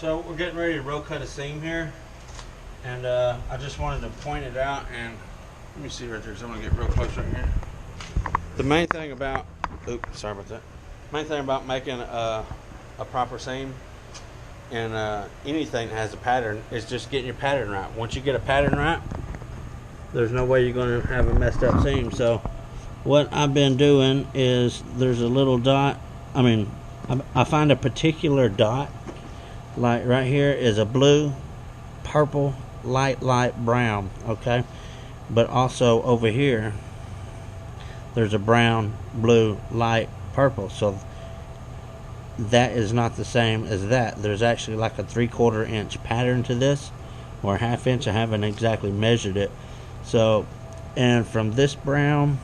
So we're getting ready to row cut a seam here, and I just wanted to point it out. And let me see right there, so I'm gonna get real close right here. The main thing about, sorry about that. Main thing about making a proper seam and anything that has a pattern is just getting your pattern right. Once you get a pattern right, there's no way you're going to have a messed up seam. So what I've been doing is there's a little dot. I find a particular dot, like right here is a blue, purple, light brown, okay? But also over here there's a brown, blue, light, purple. So that is not the same as that. There's actually like a 3/4 inch pattern to this, or 1/2 inch. I haven't exactly measured it. So, and from this brown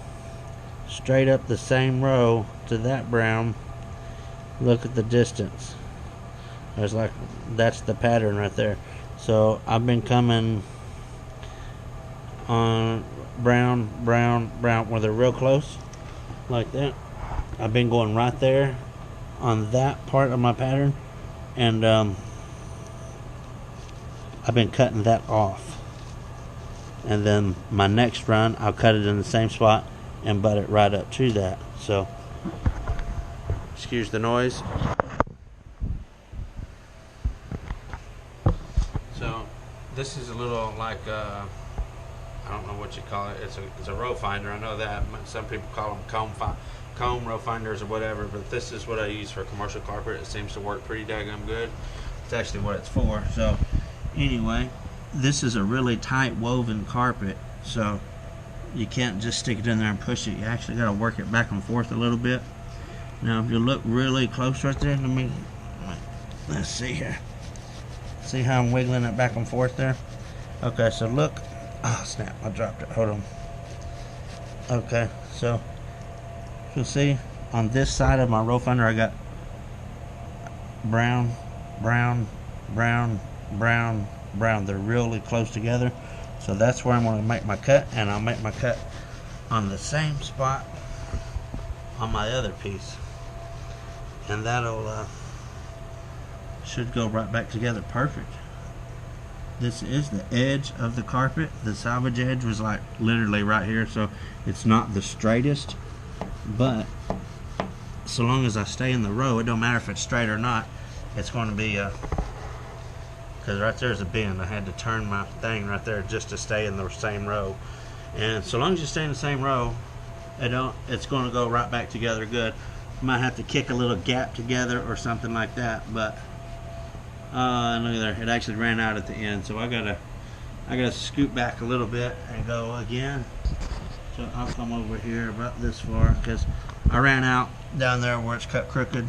straight up the same row to that brown, look at the distance. There's like, that's the pattern right there. So I've been coming on brown, where they're real close, like that. I've been going right there on that part of my pattern, and I've been cutting that off. And then my next run, I'll cut it in the same spot and butt it right up to that. So, excuse the noise. So, this is a little like, I don't know what you call it. It's a row finder. I know that. Some people call them comb row finders or whatever, but this is what I use for commercial carpet. It seems to work pretty daggum good. It's actually what it's for. So, anyway, this is a really tight woven carpet, so you can't just stick it in there and push it. You actually got to work it back and forth a little bit. Now if you look really close right there, let's see here. See how I'm wiggling it back and forth there? Okay, so look. Oh snap, I dropped it. Hold on. Okay, so you'll see on this side of my row finder I got brown. They're really close together, so that's where I'm going to make my cut, and I'll make my cut on the same spot on my other piece, and that'll should go right back together perfect. This is the edge of the carpet. The salvage edge was like literally right here, so it's not the straightest, but so long as I stay in the row, it don't matter if it's straight or not, it's going to be because right there's a bend. I had to turn my thing right there just to stay in the same row. And so long as you stay in the same row, it's going to go right back together good. You might have to kick a little gap together or something like that, but look at there, it actually ran out at the end, so I gotta scoot back a little bit and go again. So I'll come over here about this far because I ran out down there where it's cut crooked.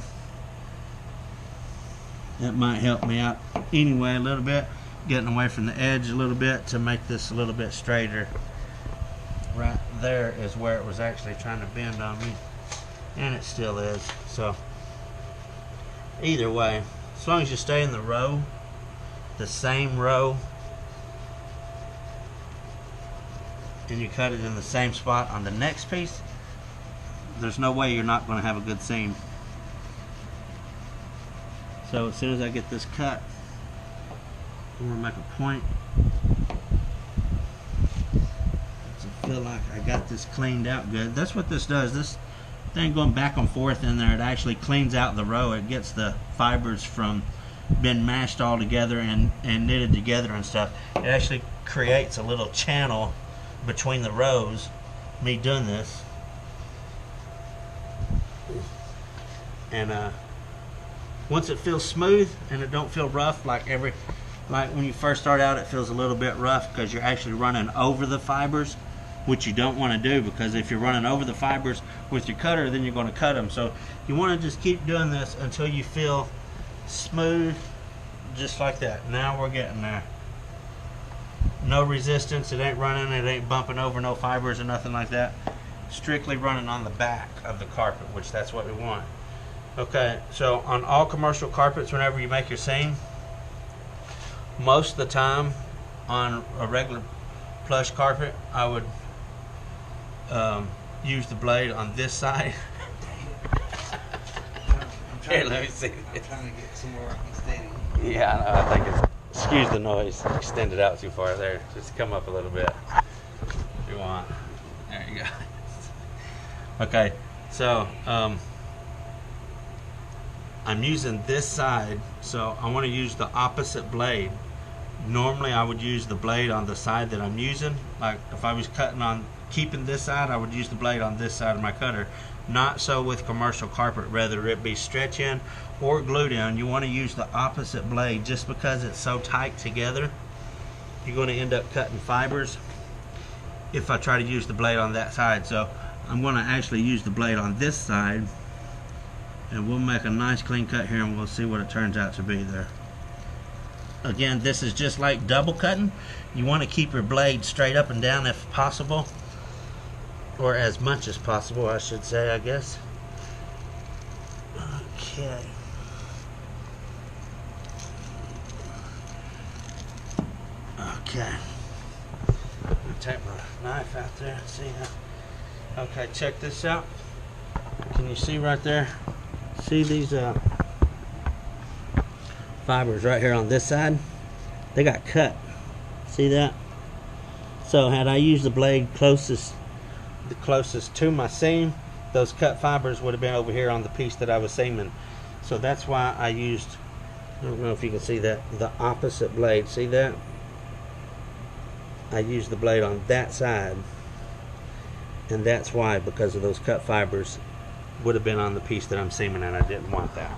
That might help me out anyway a little bit, getting away from the edge a little bit to make this a little bit straighter. Right there is where it was actually trying to bend on me, and it still is. So either way, as long as you stay in the row, the same row, and you cut it in the same spot on the next piece, there's no way you're not going to have a good seam. So as soon as I get this cut, I'm going to make a point to feel like I got this cleaned out good. That's what this does. This thing going back and forth in there, it actually cleans out the row. It gets the fibers from being mashed all together and knitted together and stuff. It actually creates a little channel between the rows, me doing this. And once it feels smooth and it don't feel rough like when you first start out, it feels a little bit rough because you're actually running over the fibers, which you don't want to do, because if you're running over the fibers with your cutter, then you're going to cut them. So you want to just keep doing this until you feel smooth, just like that. Now we're getting there. No resistance, it ain't running, it ain't bumping over no fibers or nothing like that. Strictly running on the back of the carpet, which that's what we want. Okay, so on all commercial carpets, whenever you make your seam, most of the time on a regular plush carpet, I would use the blade on this side. I'm trying to get somewhere I can steady. Yeah, I know. I think it's, excuse the noise, extend it out too far there. Just come up a little bit if you want. There you go. Okay, so I'm using this side, so I want to use the opposite blade. Normally I would use the blade on the side that I'm using. Like if I was cutting on keeping this side, I would use the blade on this side of my cutter. Not so with commercial carpet, whether it be stretch in or glue down. You want to use the opposite blade. Just because it's so tight together, you're going to end up cutting fibers if I try to use the blade on that side. So I'm going to actually use the blade on this side, and we'll make a nice clean cut here, and we'll see what it turns out to be there. Again, this is just like double cutting. You want to keep your blade straight up and down if possible, or as much as possible, I should say, I guess. Okay. Okay. I'll take my knife out there and see how. Okay, check this out. Can you see right there? See these fibers right here on this side? They got cut. See that? So had I used the blade closest to my seam, those cut fibers would have been over here on the piece that I was seaming. So that's why I used, I don't know if you can see that, the opposite blade. See that? I used the blade on that side, and that's why, because of those cut fibers would have been on the piece that I'm seaming, and I didn't want that.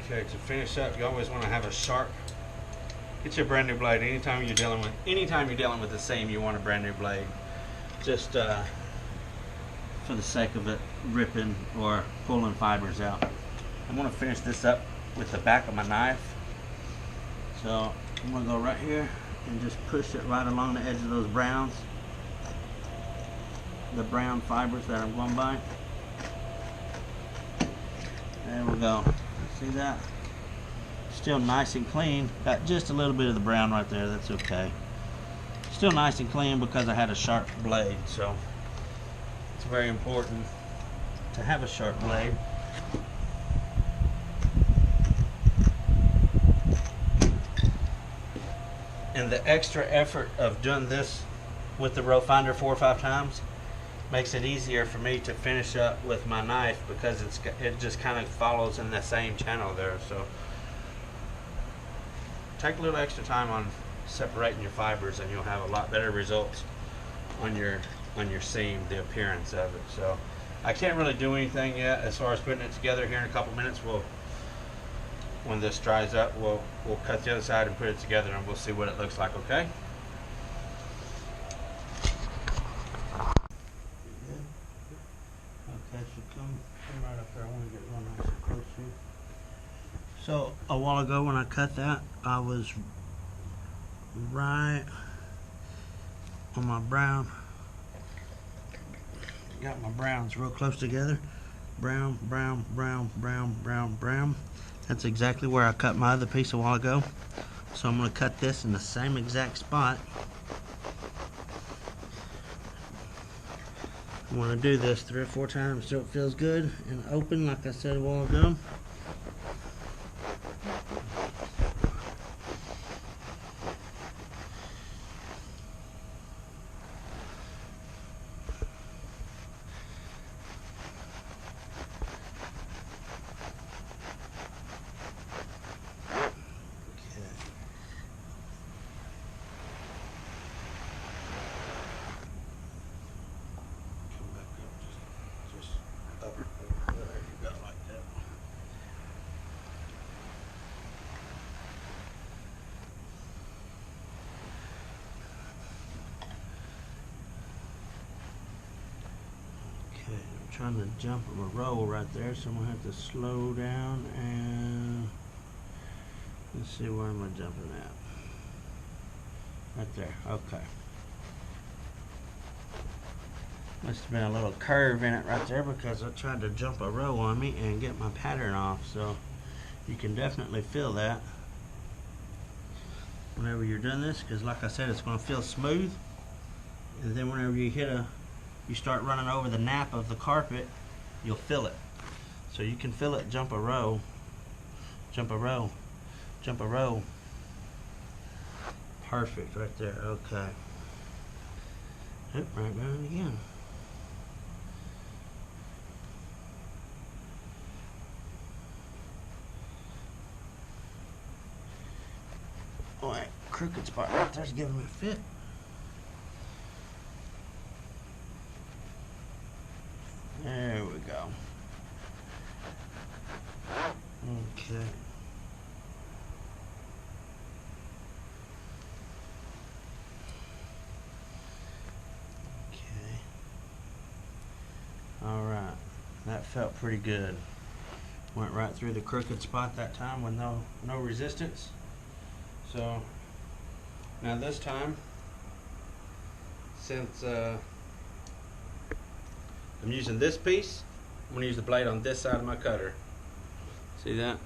Okay, to finish up, you always want to have a sharp. Get your brand new blade. Anytime you're dealing with the seam, you want a brand new blade. Just for the sake of it ripping or pulling fibers out. I'm going to finish this up with the back of my knife. So I'm going to go right here and just push it right along the edge of those browns. The brown fibers that I'm going by. There we go. See that? Still nice and clean. Got just a little bit of the brown right there. That's okay. Still nice and clean because I had a sharp blade. So it's very important to have a sharp blade. And the extra effort of doing this with the row finder 4 or 5 times makes it easier for me to finish up with my knife, because it just kind of follows in the same channel there. So take a little extra time on separating your fibers, and you'll have a lot better results on your seam, the appearance of it. So I can't really do anything yet as far as putting it together. Here in a couple minutes, when this dries up, we'll cut the other side and put it together, and we'll see what it looks like. Okay. Okay, so come right up there. I want to get real nice and close here. So a while ago when I cut that, I was right on my brown. Got my browns real close together. Brown, brown, brown, brown, brown, brown. That's exactly where I cut my other piece a while ago. So I'm going to cut this in the same exact spot. I want to do this 3 or 4 times so it feels good and open, like I said a while ago. Trying to jump a roll right there, so I'm gonna have to slow down and let's see, where am I jumping at? Right there. Okay. Must have been a little curve in it right there, because I tried to jump a row on me and get my pattern off. So you can definitely feel that whenever you're doing this, because like I said, it's going to feel smooth, and then whenever you hit a you start running over the nap of the carpet, you'll fill it. So you can fill it, jump a row, jump a row, jump a row. Perfect right there, okay. Yep, right down again. Oh, that crooked spot right there's giving me a fit. There we go. Okay. Okay. All right. That felt pretty good. Went right through the crooked spot that time with no resistance. So now this time, since I'm using this piece, I'm going to use the blade on this side of my cutter. See that?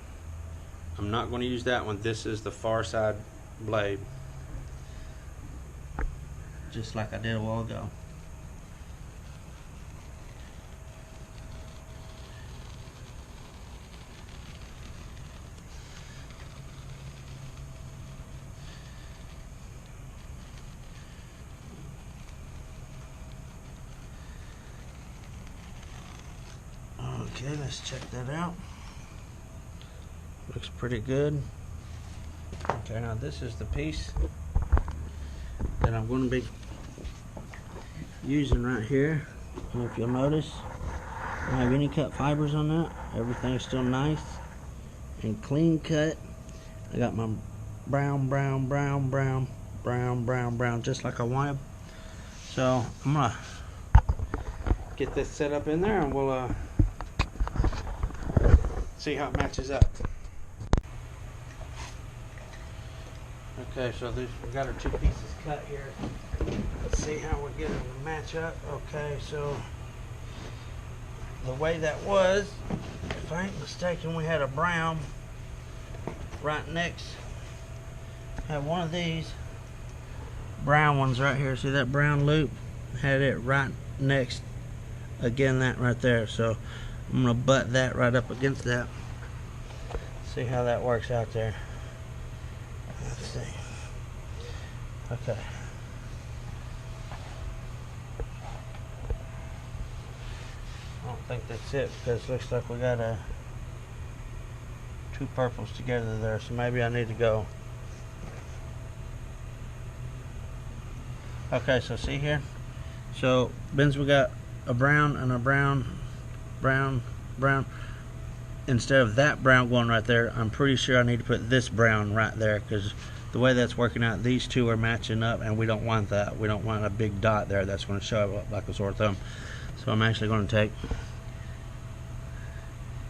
I'm not going to use that one. This is the far side blade. Just like I did a while ago. Okay, let's check that out. Looks pretty good. Okay, now this is the piece that I'm going to be using right here. And if you'll notice, I don't have any cut fibers on that. Everything's still nice and clean cut. I got my brown, just like I wanted. So I'm gonna get this set up in there, and we'll see how it matches up. Okay, so we got our two pieces cut here. Let's see how we get them to match up. Okay, so the way that was, if I ain't mistaken, we had a brown right next. Had one of these brown ones right here. See that brown loop? Had it right next, again, that right there. So I'm gonna butt that right up against that. See how that works out there. Let's see. Okay. I don't think that's it, because it looks like we got two purples together there, so maybe I need to go. Okay, so see here? So, Benz, we got a brown and a brown. Instead of that brown going right there, I'm pretty sure I need to put this brown right there, because the way that's working out, these two are matching up, and we don't want that. We don't want a big dot there that's going to show up like a sore thumb. So I'm actually going to take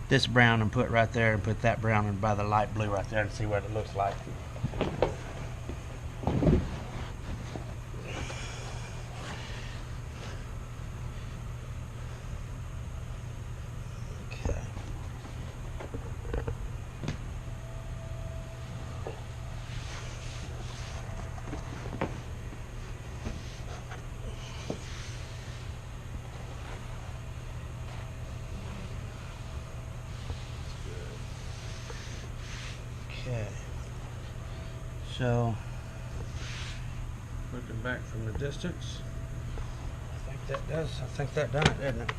this brown and put right there, and put that brown in by the light blue right there, and see what it looks like. Okay, so looking back from the distance, I think that done it, didn't it?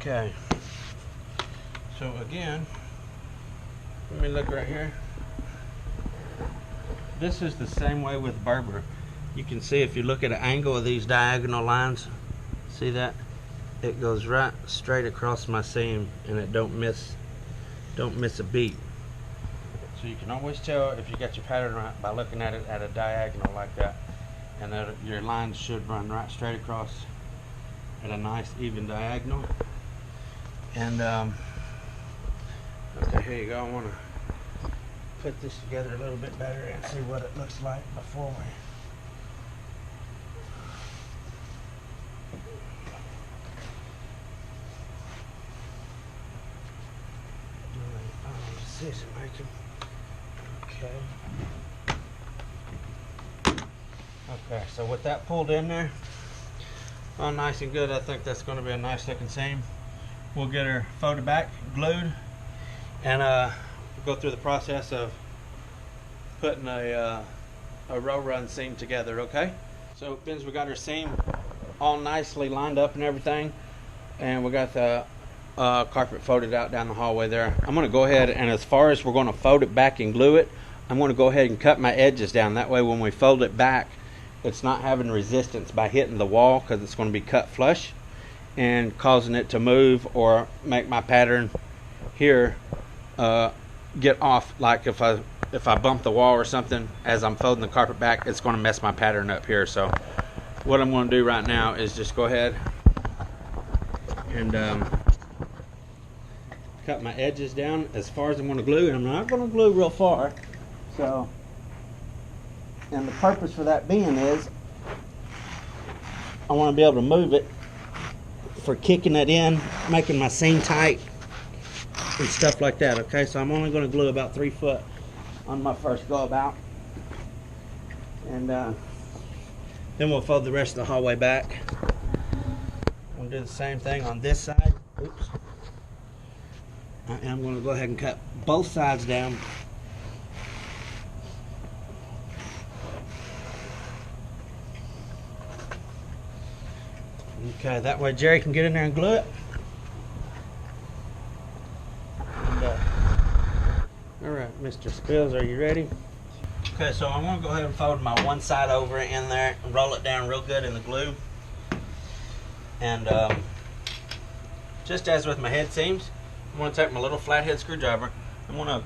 Okay, so again, let me look right here. This is the same way with Berber. You can see if you look at an angle of these diagonal lines, see that? It goes right straight across my seam, and it don't miss a beat. So you can always tell if you got your pattern right by looking at it at a diagonal like that, and that your lines should run right straight across at a nice even diagonal. And okay, here you go. I want to put this together a little bit better and see what it looks like before we. easy as making. Okay. Okay, so with that pulled in there, all nice and good, I think that's going to be a nice looking seam. We'll get her folded back, glued, and we'll go through the process of putting a row run seam together, okay? So, Benz, we got our seam all nicely lined up and everything, and we got the carpet folded out down the hallway there. I'm going to go ahead, and as far as we're going to fold it back and glue it, I'm going to go ahead and cut my edges down. That way when we fold it back, it's not having resistance by hitting the wall, because it's going to be cut flush and causing it to move or make my pattern here get off. Like if I bump the wall or something as I'm folding the carpet back, it's going to mess my pattern up here. So what I'm going to do right now is just go ahead and cut my edges down as far as I'm going to glue, and I'm not going to glue real far. So, and the purpose for that being is I want to be able to move it for kicking it in, making my seam tight and stuff like that. Okay, so I'm only going to glue about 3 foot on my first go about, and then we'll fold the rest of the hallway back. We'll do the same thing on this side. Oops. And I'm going to go ahead and cut both sides down. Okay, that way Jerry can get in there and glue it. And, all right, Mr. Spills, are you ready? Okay, so I'm going to go ahead and fold my one side over in there and roll it down real good in the glue. And just as with my head seams, I'm going to take my little flathead screwdriver. I'm going to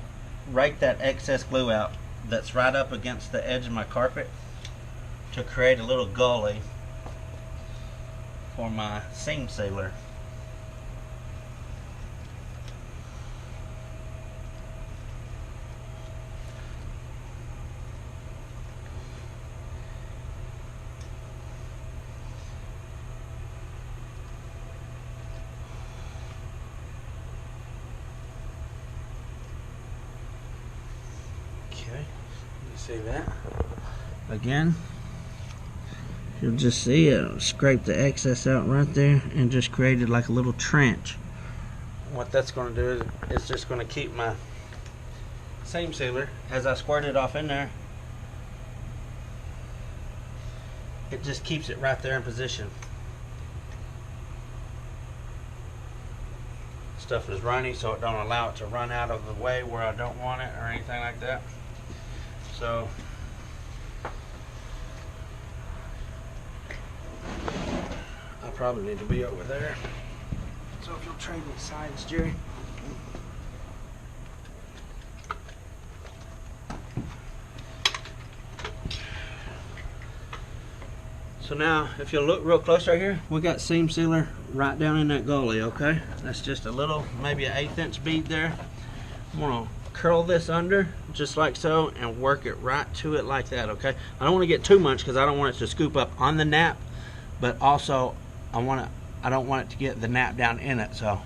rake that excess glue out that's right up against the edge of my carpet to create a little gully for my seam sealer. Okay, you see that? Again, you'll just see it scrape the excess out right there and just created like a little trench. What that's going to do is it's just going to keep my seam sealer, as I squirt it off in there, it just keeps it right there in position. Stuff is runny, so it don't allow it to run out of the way where I don't want it or anything like that. So I probably need to be over there. So if you'll trade me sides, Jerry. So now, if you'll look real close right here, we got seam sealer right down in that gully, okay? That's just a little, maybe an 1/8 inch bead there. I'm gonna curl this under, just like so, and work it right to it like that, okay? I don't wanna get too much because I don't want it to scoop up on the nap, but also I don't want it to get the nap down in it, so.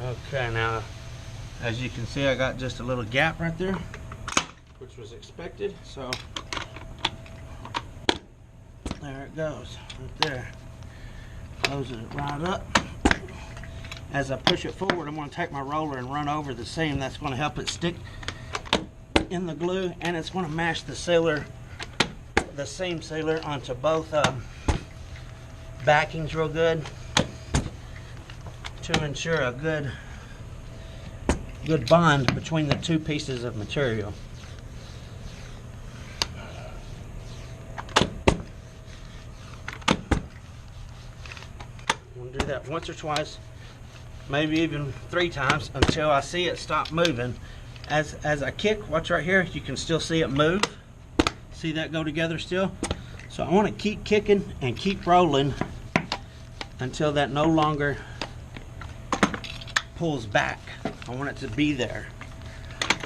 Okay, now, as you can see, I got just a little gap right there, which was expected, so there it goes, right there. Closes it right up. As I push it forward, I'm going to take my roller and run over the seam. That's going to help it stick in the glue, and it's going to mash the sealer, the seam sealer, onto both backings real good to ensure a good bond between the two pieces of material. We'll do that once or twice, maybe even 3 times, until I see it stop moving. As I kick, watch right here, you can still see it move. See that go together still? So I want to keep kicking and keep rolling until that no longer pulls back. I want it to be there.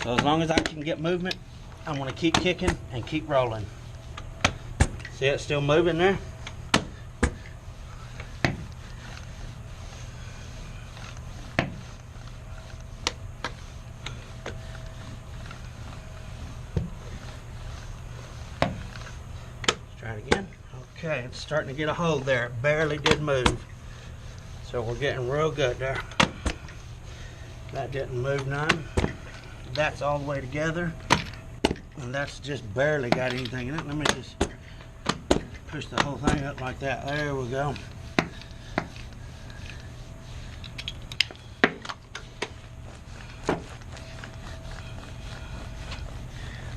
So as long as I can get movement, I'm going to keep kicking and keep rolling. See it still moving there? Try it again. Okay, it's starting to get a hold there. It barely did move. So we're getting real good there. That didn't move none. That's all the way together. And that's just barely got anything in it. Let me just push the whole thing up like that. There we go.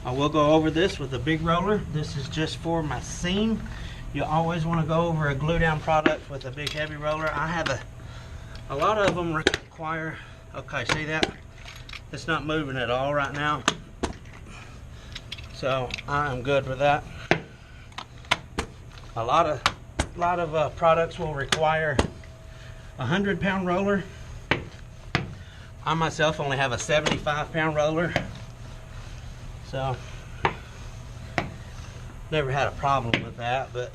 I will go over this with a big roller. This is just for my seam. You always want to go over a glue down product with a big heavy roller. I have a lot of them require, okay, see that? It's not moving at all right now. So I am good with that. A lot of products will require a 100-pound roller. I myself only have a 75-pound roller. So, never had a problem with that, but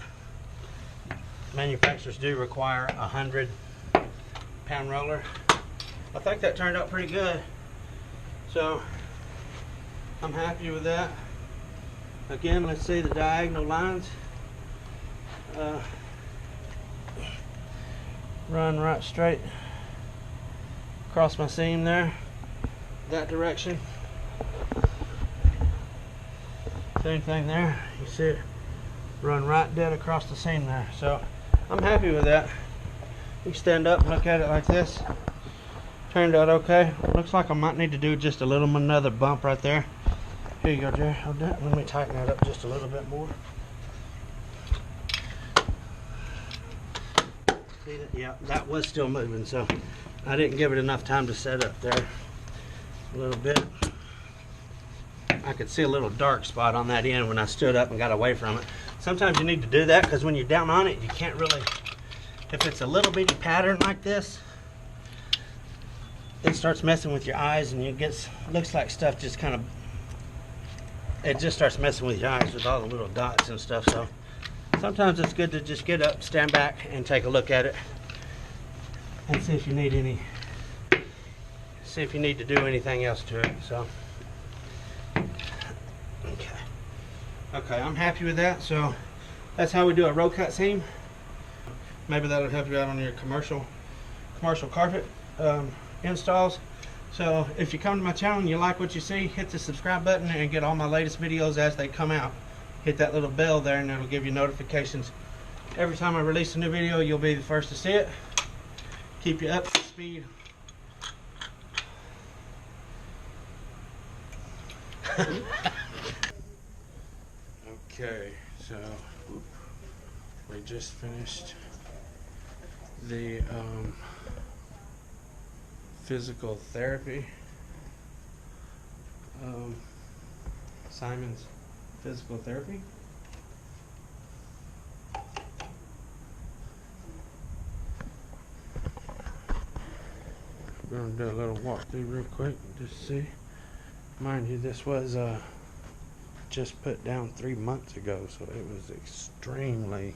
manufacturers do require a 100-pound roller. I think that turned out pretty good. So, I'm happy with that. Again, let's see the diagonal lines. Run right straight across my seam there, that direction. Same thing there. You see it run right dead across the seam there. So I'm happy with that. You can stand up and look at it like this. Turned out okay. Looks like I might need to do just a little another bump right there. Here you go, Jerry. Hold that. Let me tighten that up just a little bit more. See that? Yeah, that was still moving, so I didn't give it enough time to set up there a little bit. I could see a little dark spot on that end when I stood up and got away from it. Sometimes you need to do that because when you're down on it, you can't really, if it's a little bitty pattern like this, it starts messing with your eyes and you get, looks like stuff just kind of, it just starts messing with your eyes with all the little dots and stuff. So sometimes it's good to just get up, stand back and take a look at it and see if you need to do anything else to it. So okay, I'm happy with that. So that's how we do a row cut seam. Maybe that'll help you out on your commercial carpet installs. So if you come to my channel and you like what you see, hit the subscribe button and get all my latest videos as they come out. Hit that little bell there and it'll give you notifications. Every time I release a new video, you'll be the first to see it. Keep you up to speed. Okay, so we just finished the physical therapy, Simon's physical therapy. We're going to do a little walkthrough real quick, just see. Mind you, this was just put down 3 months ago, so it was extremely,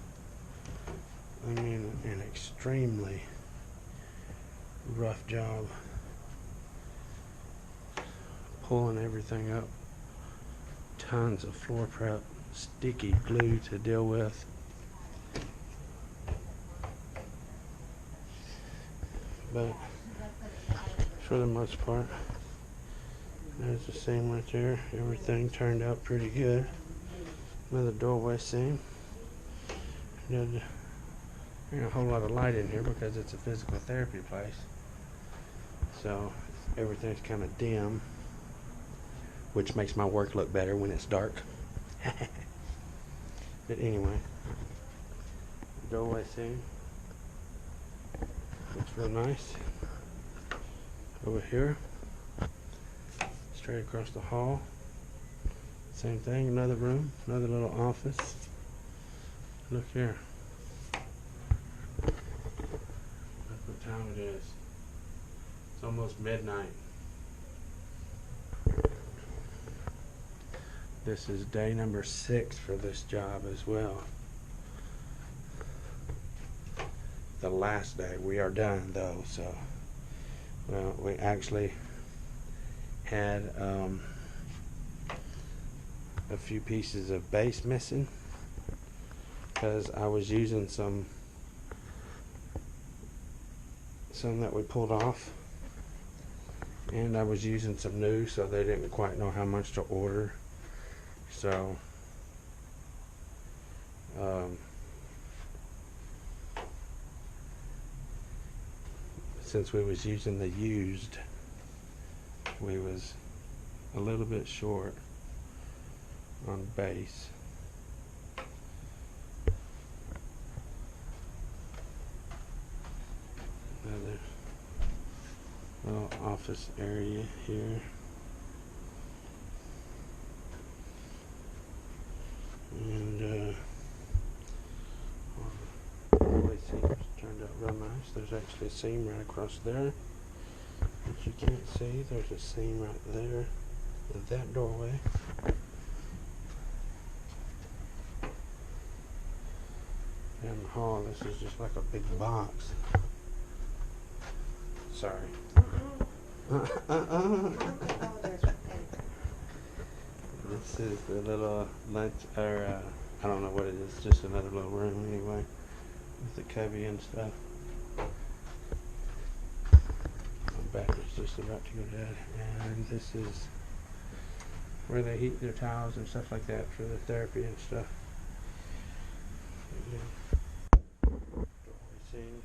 I mean, an extremely rough job pulling everything up. Tons of floor prep, sticky glue to deal with. But for the most part, there's the seam right there. Everything turned out pretty good. Another doorway seam. There's a whole lot of light in here because it's a physical therapy place. So everything's kind of dim, which makes my work look better when it's dark. But anyway, doorway seam. Looks real nice. Over here, straight across the hall. Same thing, another room, another little office. Look here. Look what time it is. It's almost midnight. This is day number 6 for this job as well. The last day. We are done though, so well, we actually had a few pieces of base missing, because I was using some that we pulled off, and I was using some new, so they didn't quite know how much to order. So since we was using the used, we was a little bit short on base. Another little office area here. And really seams turned out real nice. There's actually a seam right across there that you can't see. There's a seam right there in that doorway. And the hall, this is just like a big box. Sorry. This is the little lunch, or I don't know what it is, just another little room anyway, with the cubby and stuff. My back is just about to go dead, and this is where they heat their towels and stuff like that for the therapy and stuff. Doorway seams.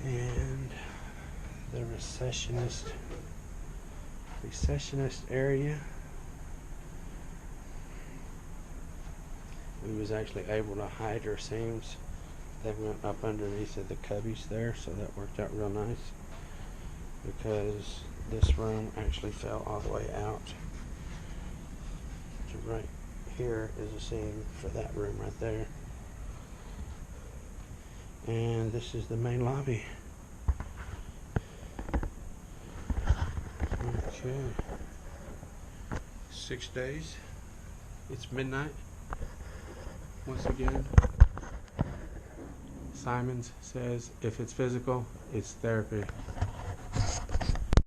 And the recessionist area. We was actually able to hide our seams. They went up underneath of the cubbies there, so that worked out real nice, because this room actually fell all the way out. So right here is a seam for that room right there. And this is the main lobby. Okay. 6 days. It's midnight. Once again, Simons says if it's physical, it's therapy.